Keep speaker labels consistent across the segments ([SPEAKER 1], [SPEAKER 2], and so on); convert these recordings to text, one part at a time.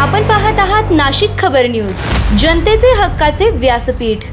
[SPEAKER 1] आपण पाहत आहात नाशिक खबर न्यूज, जनतेचे हक्काचे व्यासपीठ।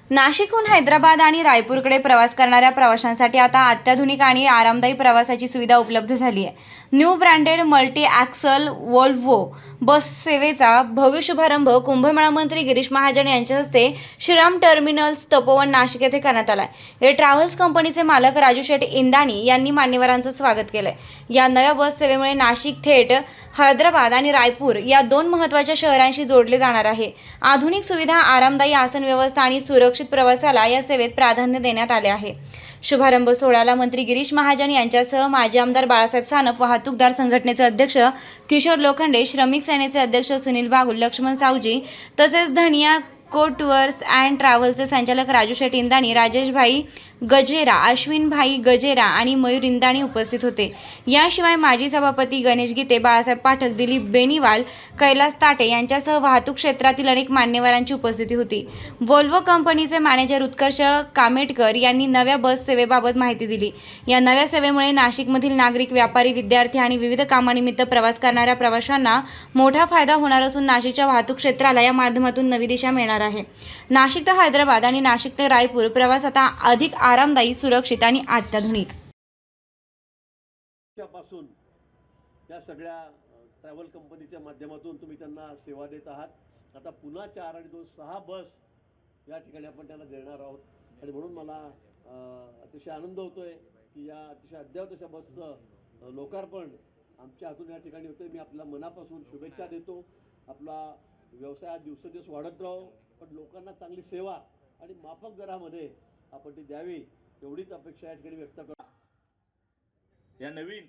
[SPEAKER 1] नाशिकहून हैदराबाद आणि रायपूरकडे प्रवास करणाऱ्या प्रवाशांसाठी आता अत्याधुनिक आणि आरामदायी प्रवासाची सुविधा उपलब्ध झाली आहे। New branded multi axle Volvo bus सेवेचा भव्य शुभारंभ कुंभमेळा मंत्री गिरीश महाजन यांच्या हस्ते श्रीराम टर्मिनल्स तपोवन नाशिक येथे करण्यात आला आहे। हे ट्रॅव्हल्स कंपनीचे मालक राजू शेट इंदाणी यांनी मान्यवरांचं स्वागत केलंय। या नव्या बस सेवेमुळे नाशिक थेट हैदराबाद आणि रायपूर या दोन महत्त्वाच्या शहरांशी जोडले जाणार आहे। आधुनिक सुविधा, आरामदायी आसन व्यवस्था आणि सुरक्षित प्रवासाला या सेवेत प्राधान्य देण्यात आले आहे। शुभारंभ सोहळ्याला मंत्री गिरीश महाजन यांच्यासह माजी आमदार बाळासाहेब सानप, वाहतूकदार संघटनेचे अध्यक्ष किशोर लोखंडे, श्रमिक सेनेचे अध्यक्ष सुनील बागुल, लक्ष्मण सावजी तसेच धनिया को टूर्स अँड ट्रॅव्हल्सचे संचालक राजू शेट इंदाणी, राजेश भाई गजेरा, अश्विन भाई गजेरा आणि मयूर इंदाणी उपस्थित होते। याशिवाय माजी सभापती गणेश गीते, बाळासाहेब पाठक, दिलीप बेनीवाल, कैलास ताटे यांच्यासह वाहतूक क्षेत्रातील अनेक मान्यवरांची उपस्थिती होती। वोल्वो कंपनीचे मॅनेजर उत्कर्ष कामेटकर यांनी नव्या बस सेवेबाबत माहिती दिली। या नव्या सेवेमुळे नाशिकमधील नागरिक, व्यापारी, विद्यार्थी आणि विविध कामानिमित्त प्रवास करणाऱ्या प्रवाशांना मोठा फायदा होणार असून नाशिकच्या वाहतूक क्षेत्राला या माध्यमातून नवी दिशा मिळणार आहे। नाशिक ते हैदराबाद आणि नाशिक ते रायपूर प्रवास आता अधिक आरामदायी, सुरक्षित आणि अत्याधुनिक
[SPEAKER 2] पासून त्या सगळ्या ट्रॅव्हल कंपनीच्या माध्यमातून तुम्ही त्यांना सेवा देत आहात। आता पुन्हा 4 आणि 2 6 बस या ठिकाणी आपण त्यांना देणार आहोत आणि म्हणून मला अतिशय आनंद होतोय की या अतिशय अद्ययावत अशा बसचं लोकार्पण आमच्या हातून या ठिकाणी होतंय। मी आपल्या मनापासून शुभेच्छा देतो। आपला व्यवसाय दिवसेंदिवस वाढत राहो, पण लोकांना चांगली सेवा आणि माफक दरामध्ये आपण ती द्यावी, एवढीच अपेक्षा या ठिकाणी व्यक्त करतो।
[SPEAKER 3] या नवीन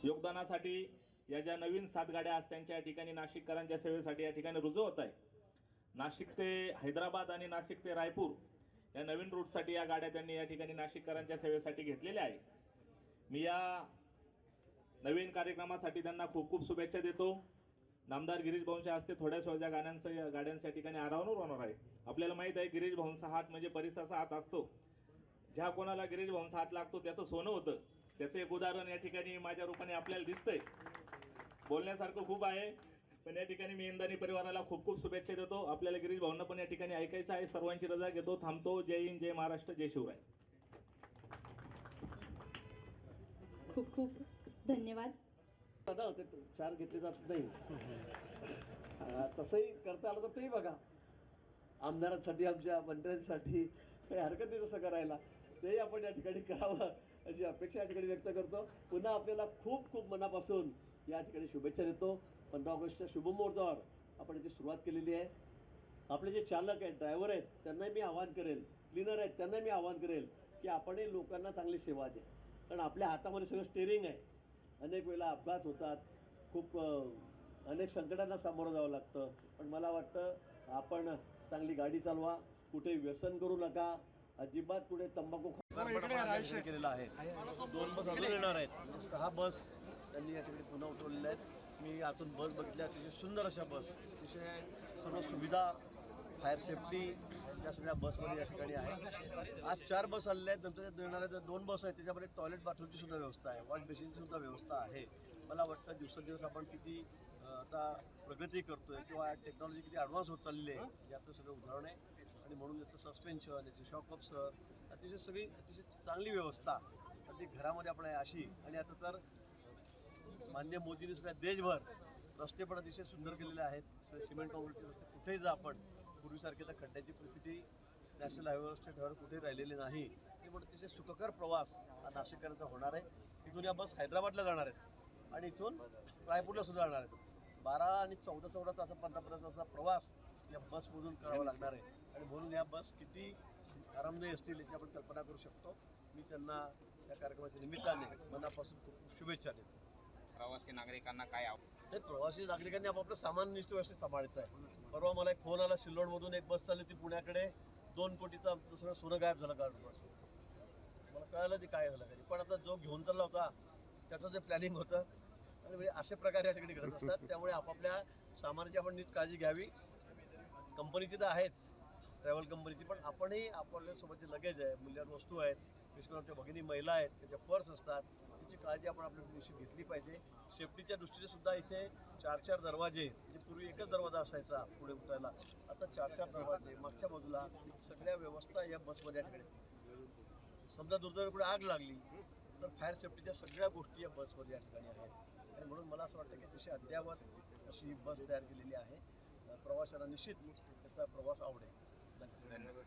[SPEAKER 3] योगदानासाठी या ज्या नवीन 7 गाड्या आज त्यांच्या या ठिकाणी नाशिककरांच्या सेवेसाठी या ठिकाणी रुजू होत आहे। नाशिक ते हैदराबाद आणि नाशिक ते रायपूर या नवीन रूटसाठी या गाड्या त्यांनी या ठिकाणी नाशिककरांच्या सेवेसाठी घेतलेल्या आहे। मी या नवीन कार्यक्रमासाठी त्यांना खूप खूप शुभेच्छा देतो। नामदार गिरीश भाऊंच्या हस्ते थोड्याच वेळच्या गाड्यांच्या ठिकाणी आरावणूर होणार आहे। आपल्याला माहित आहे गिरीश भाऊंचा हात म्हणजे परिसराचा हात असतो। ज्या कोणाला गिरीश भाऊंचा हात लागतो त्याचं सोनं होतं। त्याचं एक उदाहरण या ठिकाणी माझ्या रूपाने आपल्याला दिसतंय। बोलण्यासारखं खूप आहे, पण या ठिकाणी मी इंदाणी परिवाराला खूप खूप शुभेच्छा देतो। आपल्याला गिरीश भाऊंना पण या ठिकाणी ऐकायचं आहे। सर्वांची रजा घेतो, थांबतो। जय हिंद, जय महाराष्ट्र, जय शिवराय।
[SPEAKER 4] खूप खूप धन्यवाद।
[SPEAKER 2] दादा ते 4 घेतले जात नाही, तसंही करता आलं तर तेही बघा। आमदारांसाठी, आमच्या मंत्र्यांसाठी काही हरकत नाही तसं करायला, तेही आपण या ठिकाणी करावं अशी अपेक्षा या ठिकाणी व्यक्त करतो। पुन्हा आपल्याला खूप खूप मनापासून या ठिकाणी शुभेच्छा देतो। 15 ऑगस्टच्या शुभमुहूर्तावर आपण याची सुरुवात केलेली आहे। आपले जे चालक आहेत, ड्रायव्हर आहेत, त्यांनाही मी आवाहन करेल, क्लीनर आहेत त्यांनाही मी आवाहन करेल की आपणही लोकांना चांगली सेवा द्या, कारण आपल्या हातामध्ये सगळं स्टेअरिंग आहे। अनेक वेळेला अपघात होतात, खूप अनेक संकटांना सामोरं जावं लागतं, पण मला वाटतं आपण चांगली गाडी चालवा, कुठे व्यसन करू नका, अजिबात कुठे तंबाखू केलेला आहे। 2 बस अजून येणार आहेत, म्हणजे 6 बस त्यांनी या ठिकाणी पुन्हा उतरवलेल्या आहेत। मी आतून बस बघितल्या, अतिशय सुंदर अशा बस, अतिशय सर्व सुविधा, फायर सेफ्टी या सगळ्या बसमध्ये या ठिकाणी आहे। आज 4 बस आलेल्या आहेत, नंतर येणार आहेत 2 बस आहेत, त्याच्यामध्ये टॉयलेट बाथरूमची सुद्धा व्यवस्था आहे, वॉश बेसिनची सुद्धा व्यवस्था आहे। मला वाटतं दिवसेंदिवस आपण किती आता प्रगती करतोय किंवा टेक्नॉलॉजी किती ॲडव्हान्स होत चाललेली आहे याचं सगळं उदाहरण आहे। आणि म्हणून याचं सस्पेन्शन, याचे शॉक ऑब्सर, अतिशय अतिशय चांगली व्यवस्था अगदी घरामध्ये आपण आहे अशी। आणि आता तर माननीय मोदींनी सगळ्या देशभर रस्ते पण अतिशय सुंदर केलेले आहेत। सगळे सिमेंट काँक्रीटचे रस्ते, कुठेही जा आपण पूर्वीसारखी तर खड्ड्याची परिस्थिती नॅशनल हायवेवर, स्टेट हायवेवर कुठेही राहिलेली नाही। त्यामुळे अतिशय सुखकर प्रवास हा नाशिककरांचा होणार आहे। इथून या बस हैदराबादला जाणार आहेत आणि इथून रायपूरला सुद्धा जाणार आहेत। 12 आणि 14 तास, 15 तासाचा प्रवास या बसमधून करावा लागणार आहे आणि म्हणून या बस किती आरामदायी असतील याची आपण कल्पना करू शकतो। मी त्यांना या कार्यक्रमाच्या निमित्ताने मनापासून खूप शुभेच्छा देतो।
[SPEAKER 3] प्रवासी नागरिकांना काय
[SPEAKER 2] नाही, प्रवासी नागरिकांनी आपापलं सामान निश्चित व्यवस्थित सांभाळायचं आहे। परवा मला एक फोन आला, सिल्लोडमधून एक बस चालली ती पुण्याकडे, 2 कोटीचा सगळं सोनं गायब झालं गाडीपासून। मला कळालं ते काय झालं घरी, पण आता जो घेऊन चालला होता त्याचं जे प्लॅनिंग होतं आणि म्हणजे अशा प्रकारे या ठिकाणी घडत असतात। त्यामुळे आपापल्या सामानाची आपण नीट काळजी घ्यावी। कंपनीची तर आहेच, ट्रॅव्हल कंपनीची, पण आपणही आपल्यासोबत जे लगेज आहे, मूल्यवान वस्तू आहेत, विशेष करून आमच्या भगिनी महिला आहेत, त्यांच्या पर्स असतात, त्याची काळजी आपण आपल्या निश्चित घेतली पाहिजे. सेफ्टीच्या दृष्टीने सुद्धा इथे 4-4 दरवाजे आहेत. म्हणजे पूर्वी एकच दरवाजा असायचा पुढे उतरायला, आता 4-4 दरवाजे. मागच्या बाजूला सगळ्या व्यवस्था या बसमध्ये या ठिकाणी. समजा दुर्दैवाने आग लागली तर फायर सेफ्टीच्या सगळ्या गोष्टी या बसमध्ये या ठिकाणी आहेत. आणि म्हणून मला असं वाटतं की अतिशय अद्ययावत अशी ही बस तयार केलेली आहे. प्रवाशांना निश्चित त्याचा प्रवास आवडेल. धन्यवाद.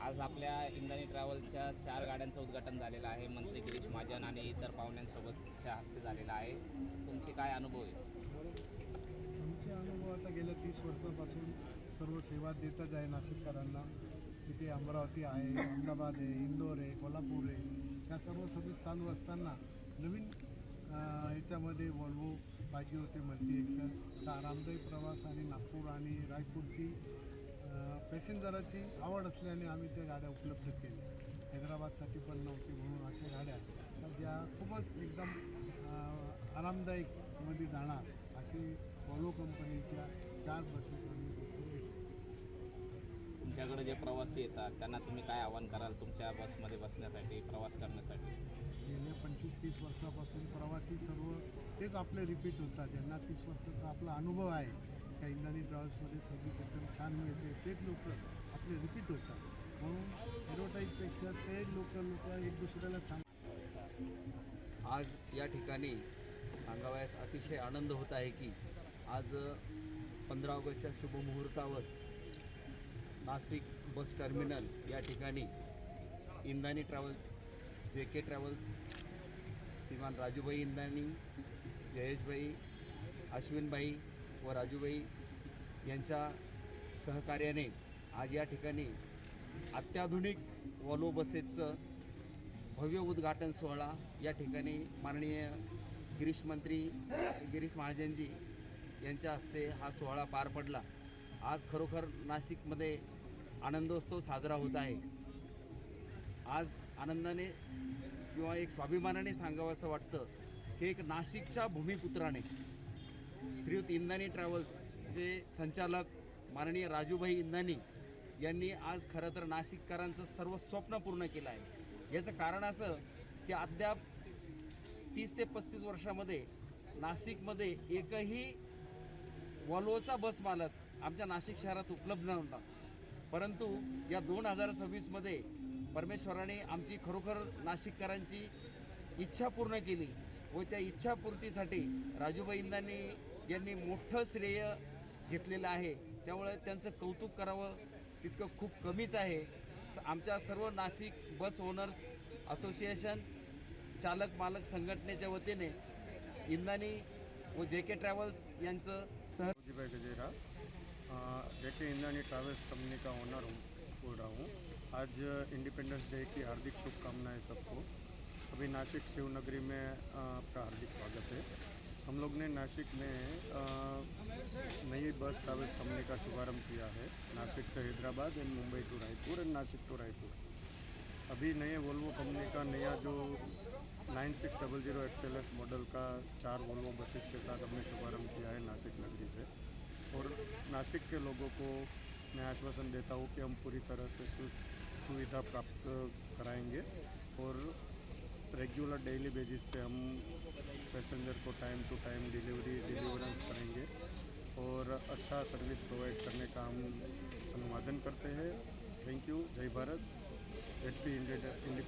[SPEAKER 5] आज आपल्या इंद्रायणी ट्रॅव्हल्सच्या 4 गाड्यांचं उद्घाटन झालेलं आहे. मंत्री गिरीश महाजन आणि इतर पाहुण्यांसोबतच्या हस्ते झालेलं आहे. तुमचे काय अनुभव आहे?
[SPEAKER 6] आमचे अनुभव आता गेल्या 30 वर्षापासून सर्व सेवा देतच आहे नाशिककरांना. तिथे अमरावती आहे, अहमदाबाद आहे, इंदोर आहे, कोल्हापूर आहे. या सर्व सर्विस चालू असताना नवीन याच्यामध्ये वॉल्वो पाहिजे होते मल्टी एक्सेल. तर आरामदायी प्रवास आणि नागपूर आणि रायपूरची पॅसेंजराची आवड असल्याने आम्ही त्या गाड्या उपलब्ध केल्या. हैदराबादसाठी पण नव्हती म्हणून अशा गाड्या ज्या खूपच एकदम आरामदायकमध्ये जाणार अशी वॉल्वो कंपनीच्या 4 बसेस आम्ही उपलब्ध केल्या.
[SPEAKER 5] तुमच्याकडे जे प्रवासी येतात त्यांना तुम्ही काय आवाहन कराल तुमच्या बसमध्ये बसण्यासाठी, प्रवास करण्यासाठी?
[SPEAKER 6] गेल्या 25-30 वर्षापासून प्रवासी सर्व तेच आपले रिपीट होतात. ज्यांना 30 वर्षाचा आपला अनुभव आहे त्या इंद्रायणी ट्रॅव्हल्समध्ये सर्विस एकदम छान मिळते, तेच लोक आपले रिपीट होतात. म्हणून ॲडव्हर्टाईजपेक्षा ते लोक एक दुसऱ्याला सांग.
[SPEAKER 7] आज या ठिकाणी सांगावयास अतिशय आनंद होत आहे की आज 15 ऑगस्टच्या शुभमुहूर्तावर नाशिक बस टर्मिनल या ठिकाणी इंद्रायणी ट्रॅव्हल्स, JK ट्रॅव्हल्स, श्रीमान राजूभाई इंद्रायणी, जयेशभाई, अश्विनभाई व राजूभाई यांच्या सहकार्याने आज या ठिकाणी अत्याधुनिक वॉल्वो बसेसचं भव्य उद्घाटन सोहळा या ठिकाणी माननीय गिरीश महाजनजी यांच्या हस्ते हा सोहळा पार पडला. आज खरोखर नाशिकमध्ये आनंदोत्सव साजरा होत आहे. आज आनंदाने किंवा एक स्वाभिमानाने सांगावं असं वाटतं की एक नाशिकच्या भूमिपुत्राने श्रीयुत इंद्रायणी ट्रॅव्हल्सचे संचालक माननीय राजूभाई इंद्रायणी यांनी आज खरं तर नाशिककरांचं सर्व स्वप्न पूर्ण केलं आहे. याचं कारण असं की अद्याप 30 ते 35 वर्षामध्ये नाशिकमध्ये एकही वॉल्वोचा बस मालक आमच्या नाशिक शहरात उपलब्ध नव्हता. परंतु या 2026मध्ये परमेश्वराने आमची खरोखर नाशिककरांची इच्छा पूर्ण केली व त्या इच्छापूर्तीसाठी राजूभाई इंद्रायणी यांनी मोठं श्रेय घेतलेलं आहे. त्यामुळे त्यांचं कौतुक करावं तितकं खूप कमीच आहे. आमच्या सर्व नाशिक बस ओनर्स असोसिएशन चालक मालक संघटनेच्या वतीने इंद्रायणी व JK ट्रॅव्हल्स यांचं
[SPEAKER 6] भाई Gajera, JK Indrayani travels company का ओनर बोल रहा हूँ. आज इंडिपेंडेंस डे की हार्दिक शुभकामनाएं सबको. अभी नासिक शिवनगरी में आपका हार्दिक स्वागत है. हम लोग ने नासिक में नई बस ट्रैवल्स कंपनी का शुभारंभ किया है. नासिक से Hyderabad and Mumbai to Raipur and Nashik to Raipur. अभी नए वोल्वो कंपनी का नया जो 9600 XLS मॉडल का 4 वोल्वो बसेस के साथ हमने शुभारंभ किया है नासिक नगरी से. और नासिक के लोगों को मैं आश्वासन देता हूँ कि हम पूरी तरह से सुविधा प्राप्त कराएंगे और रेगुलर डेली बेसिस पे हम पैसेंजर को टाइम टू टाइम डिलीवरेंस करेंगे और अच्छा सर्विस प्रोवाइड करने का हम अनुवादन करते हैं. Thank you. जय भारत. HP independence